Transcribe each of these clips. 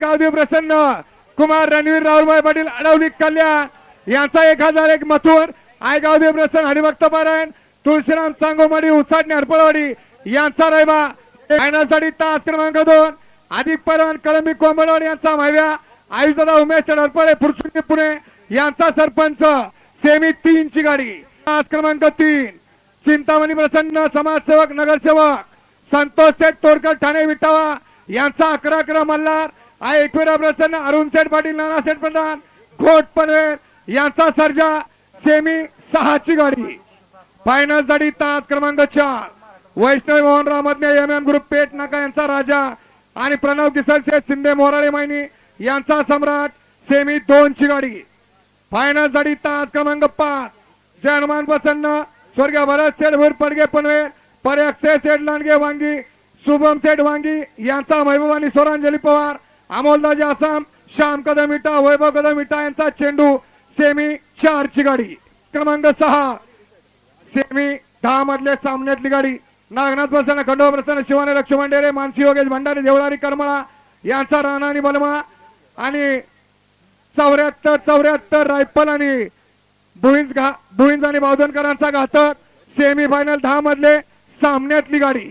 गावदेव प्रसन्न कुमार रणवीर राहुलभाई पाटील अडवली कल्याण यांचा 1001 मथुर आय गावदेव प्रसन्न हरिभक्त पारायण तुळशीराम सांगोमडी उसाटणे हरपळवाडी यांचा रायबा फायनल साठी तास क्रमांक 2 अधिक परवान कळंबी कोंबडवाडी यांचा माव्या आयुषदादा उमेश हरपळे फुरसुंगी पुणे यांचा सरपंच सेमी 3 ची गाडी तास क्रमांक 3 चिंतामणी प्रसन्न समाजसेवक नगरसेवक संतोष सेठ तोडकर ठाणे विटावा यांचा 11 मल्हार आय एकविरा प्रसन्न अरुण सेठ पाटील नाना सेठ प्रधान घोट पनवेल यांचा सर्जा सेमी 6 ची गाडी फायनल साठी तास क्रमांक 4 वैष्णव मोहनराव मधने एमएम ग्रुप पेट नाका यांचा राजा आणि प्रणव किसर सेठ शिंदे मोराळे मायनी यांचा सम्राट सेमी 2 ची गाडी फायनल साठी तास क्रमांक 5 जय हनुमान प्रसन्न स्वर्गीय भरत सेठ भूर पडगे पनवेल परअक्षय सेठ लांडगे वांगी शुभम सेठ वांगी यांचा महबूब आणि स्वरांजली पवार अमोलदाजी आसाम श्याम कदम इटा वैभव कदम इटा यांचा चेंडू सेमी 4 ची गाडी क्रमांक 6 सेमी 10 मधल्या सामन्यातली गाडी नागनाथ प्रसन्न खंडोबा प्रसन्न शिवाने लक्ष्मण डेरे मानसी योगेश भंडारी देवळारी करमळा यांचा राणा आणि बलमा आणि 74 रायफल आणि भुईंज आणि बावधनकरांचा घातक सेमी फायनल 10 मधले सामन्यातली गाडी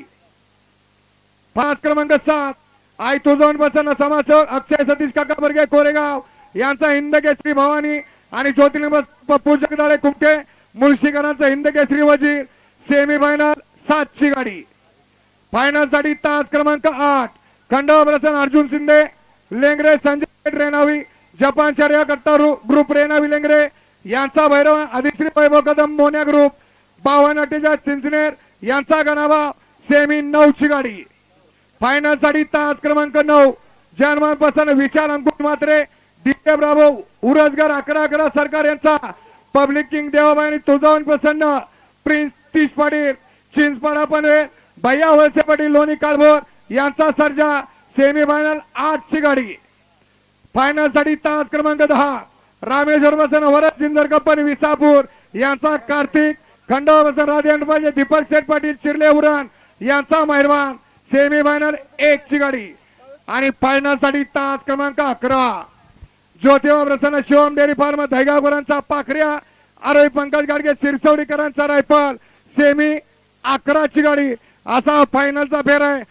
5 क्रमांक 7 आई तुझोन प्रसन्न समाजसेवक अक्षय सतीश काका बर्गे कोरेगाव यांचा हिंद केसरी भवानी आणि ज्योतिर्लिंग पप्पू जगदाळे कुमटे मुळशीकरांचा हिंद केसरी वजीर सेमी फायनल 7 ची गाडी फायनल साठी तास क्रमांक 8 खंडोबा प्रसन्न अर्जुन शिंदे लेंगरे संजय रेणावी जपान शर्या कट्टा ग्रुप रेणावी लेंगरे यांचा भैरव अधिश्री वैभव कदम मोन्या ग्रुप 52 चिंचनेर यांचा गणावा सेमी 9 ची गाडी फायनल साठी तास क्रमांक 9 जयमान प्रसन्न विचार अंकुश मात्रे दिव्य ब्राभो उरजगार 11 सरकार यांचा पब्लिक किंग देवाबाई आणि तुळजावन प्रसन्न प्रिन्स तीश पाटील चिंचपाडा पनवेल भैया वळसे पाटील लोणी काळभोर यांचा सर्जा सेमी फायनल 8 ची गाडी फायनल साठी तास क्रमांक 10 रामेश्वर प्रसन्न वरद जिंजर कंपनी विसापूर यांचा कार्तिक खंडोबा प्रसन्न राधे अंडपाजे दीपक सेठ पाटील चिरले उरण यांचा मेहरबान सेमी फायनल 1 ची गाडी आणि फायनल साठी तास क्रमांक 11 ज्योतिबा प्रसन्न शिवम डेअरी फार्म धैगावकरांचा पाखऱ्या आरोही पंकज गाडगे सिरसवडीकरांचा रायफल सेमी 11 ची गाडी असा फायनलचा फेर आहे।